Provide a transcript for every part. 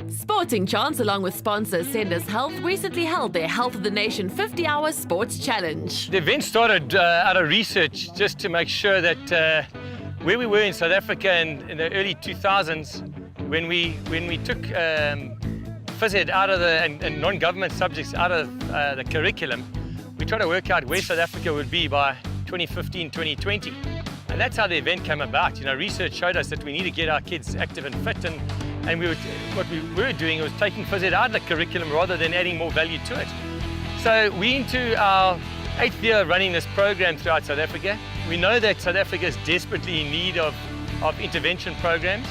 Sporting Chance, along with sponsor Ascendis Health, recently held their Health of the Nation 50-hour sports challenge. The event started out of research just to make sure that where we were in South Africa in the early 2000s, when we took phys ed out of and non-government subjects out of the curriculum, we tried to work out where South Africa would be by 2015, 2020. And that's how the event came about. Research showed us that we need to get our kids active and fit, and what we were doing was taking phys ed out of the curriculum rather than adding more value to it. So we're into our 8th year running this program throughout South Africa. We know that South Africa is desperately in need of intervention programs.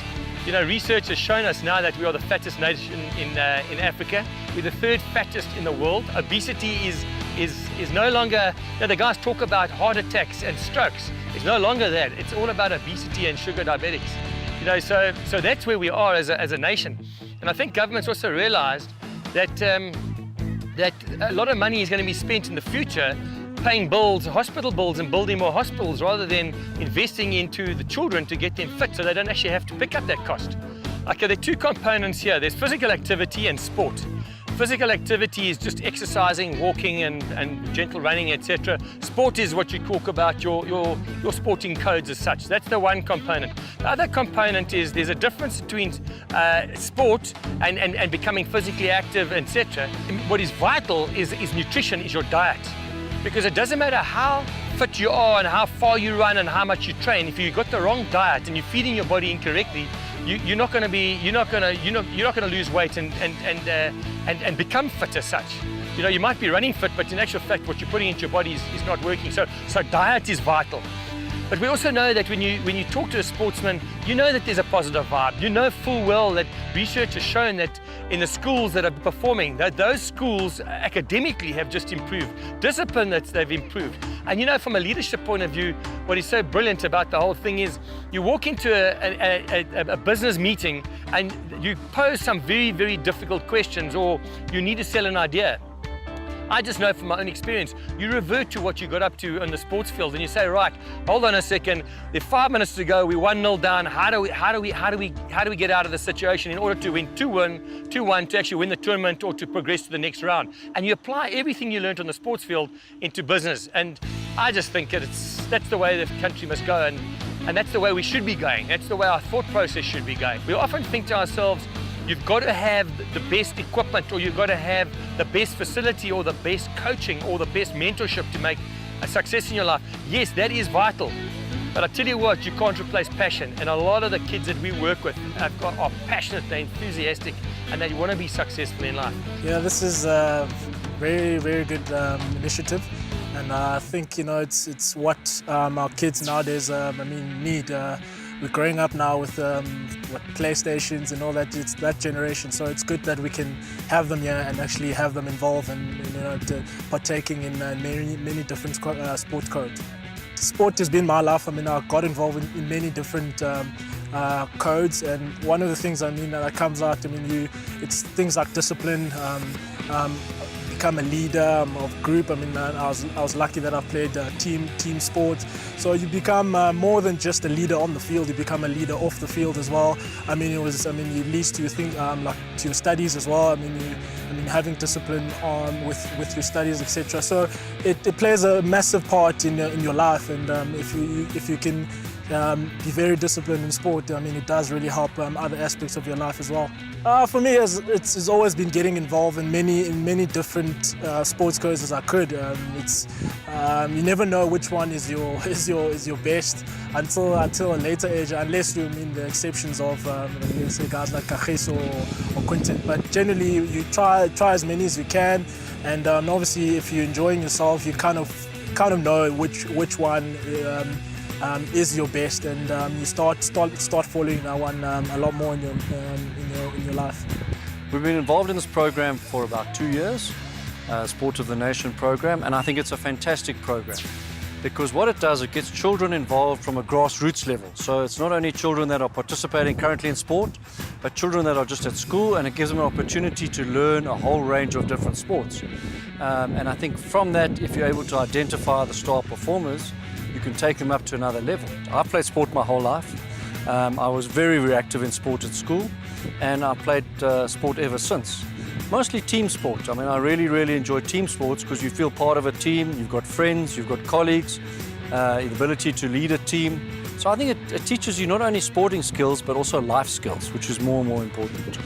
Research has shown us now that we are the fattest nation in Africa. We're the 3rd fattest in the world. Obesity is no longer, the guys talk about heart attacks and strokes. It's no longer that. It's all about obesity and sugar diabetics. So that's where we are as a nation. And I think governments also realized that that a lot of money is going to be spent in the future paying bills, hospital bills, and building more hospitals rather than investing into the children to get them fit so they don't actually have to pick up that cost. Okay, there are 2 components here. There's physical activity and sport. Physical activity is just exercising, walking and gentle running, etc. Sport is what you talk about, your sporting codes as such. That's the one component. The other component is there's a difference between sport and becoming physically active, etc. What is vital is nutrition, is your diet. Because it doesn't matter how fit you are and how far you run and how much you train, if you've got the wrong diet and you're feeding your body incorrectly, you're not going to lose weight and become fit as such. You might be running fit, but in actual fact, what you're putting into your body is not working. So diet is vital. But we also know that when you talk to a sportsman, you know that there's a positive vibe. You know full well that research has shown that in the schools that are performing, that those schools academically have just improved. Discipline, that they've improved. And from a leadership point of view, what is so brilliant about the whole thing is you walk into a business meeting and you pose some very, very difficult questions, or you need to sell an idea. I just know from my own experience, you revert to what you got up to on the sports field and you say, right, hold on a second, there's 5 minutes to go, we're 1-0 down, how do we get out of the situation in order to win 2-1 to actually win the tournament or to progress to the next round? And you apply everything you learned on the sports field into business. And I just think that that's the way the country must go, and that's the way we should be going. That's the way our thought process should be going. We often think to ourselves, you've got to have the best equipment, or you've got to have the best facility, or the best coaching, or the best mentorship to make a success in your life. Yes, that is vital. But I tell you what, you can't replace passion. And a lot of the kids that we work with are passionate, they're enthusiastic, and they want to be successful in life. Yeah, this is a very, very good initiative. And I think, it's what our kids nowadays, need. We're growing up now with PlayStations and all that. It's that generation, so it's good that we can have them here and actually have them involved and partaking in many different sport codes. Sport has been my life. I got involved in many different codes, and one of the things that comes out, it's things like discipline. Become a leader of group. I was lucky that I played team sports. So you become more than just a leader on the field. You become a leader off the field as well. It leads to things like to your studies as well. Having discipline with your studies, etc. So it plays a massive part in your life. And if you can be very disciplined in sport, it does really help other aspects of your life as well. For me, it's always been getting involved in many different sports codes as I could. You never know which one is your best until a later age, unless you mean the exceptions of say guys like Kagiso or Quinton. But generally, you try as many as you can, and obviously, if you're enjoying yourself, you kind of know which one is your best, and you start following that one a lot more in your life. We've been involved in this program for about 2 years, Sport of the Nation program, and I think it's a fantastic program because what it does, it gets children involved from a grassroots level. So it's not only children that are participating currently in sport, but children that are just at school, and it gives them an opportunity to learn a whole range of different sports. And I think from that, if you're able to identify the star performers, you can take them up to another level. I've played sport my whole life. I was very, very active in sport at school, and I played sport ever since. Mostly team sport. I mean, I really, really enjoy team sports because you feel part of a team, you've got friends, you've got colleagues, the ability to lead a team. So I think it teaches you not only sporting skills, but also life skills, which is more and more important.